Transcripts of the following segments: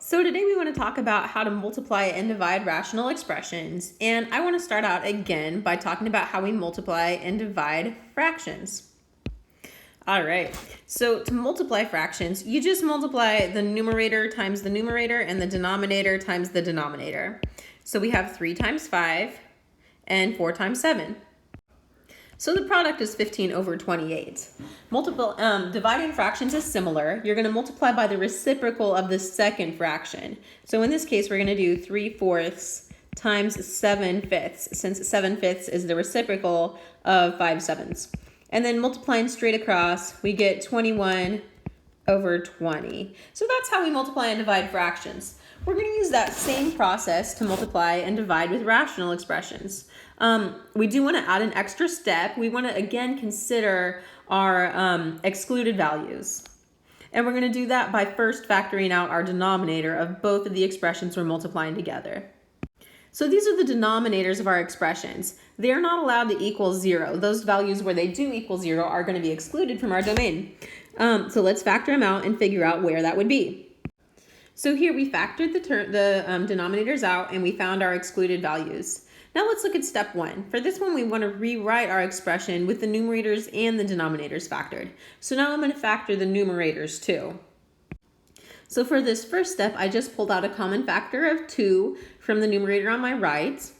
So today we want to talk about how to multiply and divide rational expressions. And I want to start out again by talking about how we multiply and divide fractions. All right, so to multiply fractions, you just multiply the numerator times the numerator and the denominator times the denominator. So we have 3 times 5 and 4 times 7. So the product is 15 over 28. Dividing fractions is similar. You're going to multiply by the reciprocal of the second fraction. So in this case, we're going to do 3/4 times 7/5, since 7/5 is the reciprocal of 5/7. And then multiplying straight across, we get 21 over 20. So that's how we multiply and divide fractions. We're going to use that same process to multiply and divide with rational expressions. We do want to add an extra step. We want to again consider our excluded values. And we're going to do that by first factoring out our denominator of both of the expressions we're multiplying together. So these are the denominators of our expressions. They're not allowed to equal 0. Those values where they do equal 0 are going to be excluded from our domain. So let's factor them out and figure out where that would be. So here we factored the denominators out and we found our excluded values. Now let's look at step 1. For this one, we want to rewrite our expression with the numerators and the denominators factored. So now I'm going to factor the numerators too. So for this first step, I just pulled out a common factor of 2 from the numerator on my right.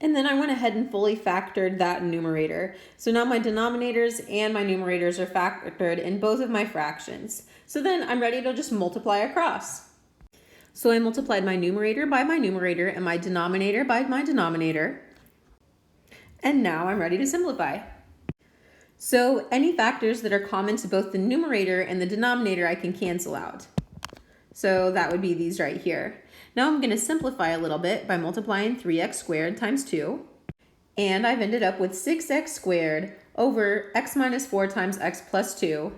And then I went ahead and fully factored that numerator. So now my denominators and my numerators are factored in both of my fractions. So then I'm ready to just multiply across. So I multiplied my numerator by my numerator and my denominator by my denominator. And now I'm ready to simplify. So any factors that are common to both the numerator and the denominator I can cancel out. So that would be these right here. Now I'm going to simplify a little bit by multiplying 3x squared times 2. And I've ended up with 6x squared over x minus 4 times x plus 2.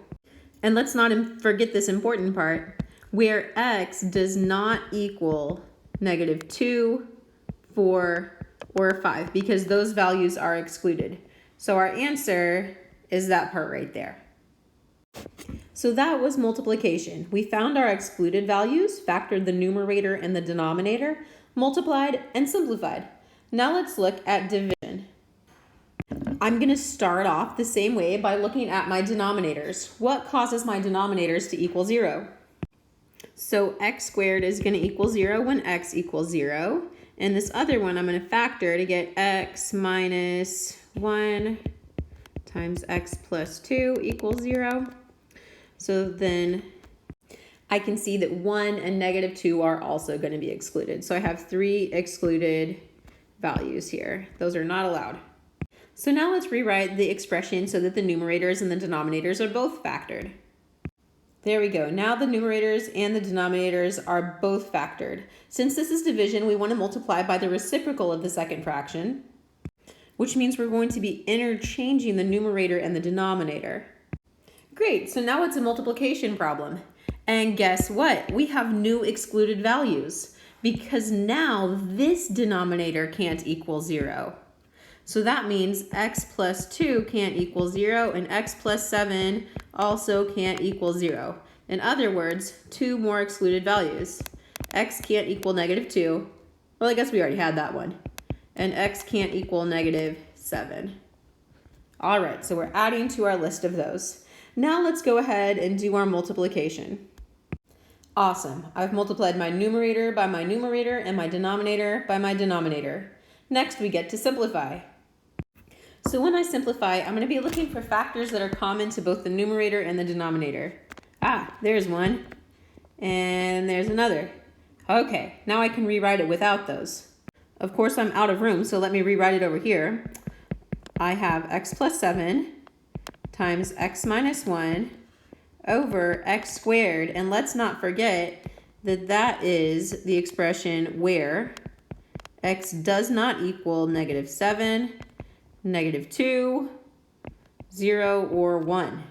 And let's not forget this important part, where x does not equal -2, 4, or 5, because those values are excluded. So our answer is that part right there. So that was multiplication. We found our excluded values, factored the numerator and the denominator, multiplied, and simplified. Now let's look at division. I'm going to start off the same way by looking at my denominators. What causes my denominators to equal 0? So x squared is going to equal 0 when x equals 0. And this other one I'm going to factor to get x minus 1 times x plus 2 equals 0. So then I can see that 1 and -2 are also going to be excluded. So I have 3 excluded values here. Those are not allowed. So now let's rewrite the expression so that the numerators and the denominators are both factored. There we go. Now the numerators and the denominators are both factored. Since this is division, we want to multiply by the reciprocal of the second fraction, which means we're going to be interchanging the numerator and the denominator. Great, so now it's a multiplication problem. And guess what? We have new excluded values because now this denominator can't equal 0. So that means x plus 2 can't equal 0 and x plus 7 also can't equal 0. In other words, 2 more excluded values. X can't equal -2. Well, I guess we already had that one. And x can't equal -7. All right, so we're adding to our list of those. Now let's go ahead and do our multiplication. Awesome. I've multiplied my numerator by my numerator and my denominator by my denominator. Next, we get to simplify. So when I simplify, I'm going to be looking for factors that are common to both the numerator and the denominator. Ah, there's one. And there's another. Okay, now I can rewrite it without those. Of course, I'm out of room, so let me rewrite it over here. I have x plus 7 times x minus 1 over x squared. And let's not forget that that is the expression where x does not equal -7, -2, 0, or 1.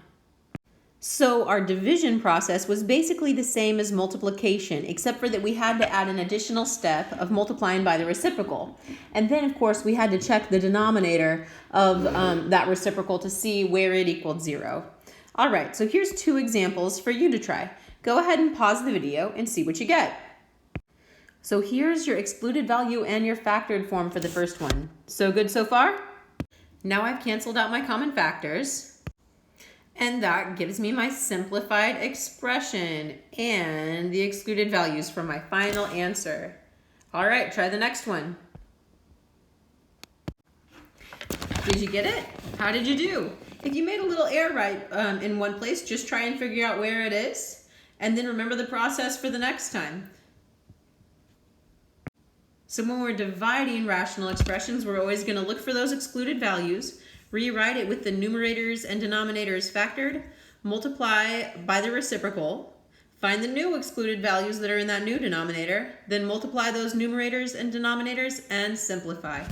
So our division process was basically the same as multiplication, except for that we had to add an additional step of multiplying by the reciprocal. And then, of course, we had to check the denominator of that reciprocal to see where it equaled 0. All right, so here's 2 examples for you to try. Go ahead and pause the video and see what you get. So here's your excluded value and your factored form for the first one. So good so far? Now I've canceled out my common factors, and that gives me my simplified expression and the excluded values for my final answer. All right, try the next one. Did you get it? How did you do? If you made a little error right in one place, just try and figure out where it is, and then remember the process for the next time. So when we're dividing rational expressions, we're always going to look for those excluded values, rewrite it with the numerators and denominators factored, multiply by the reciprocal, find the new excluded values that are in that new denominator, then multiply those numerators and denominators and simplify.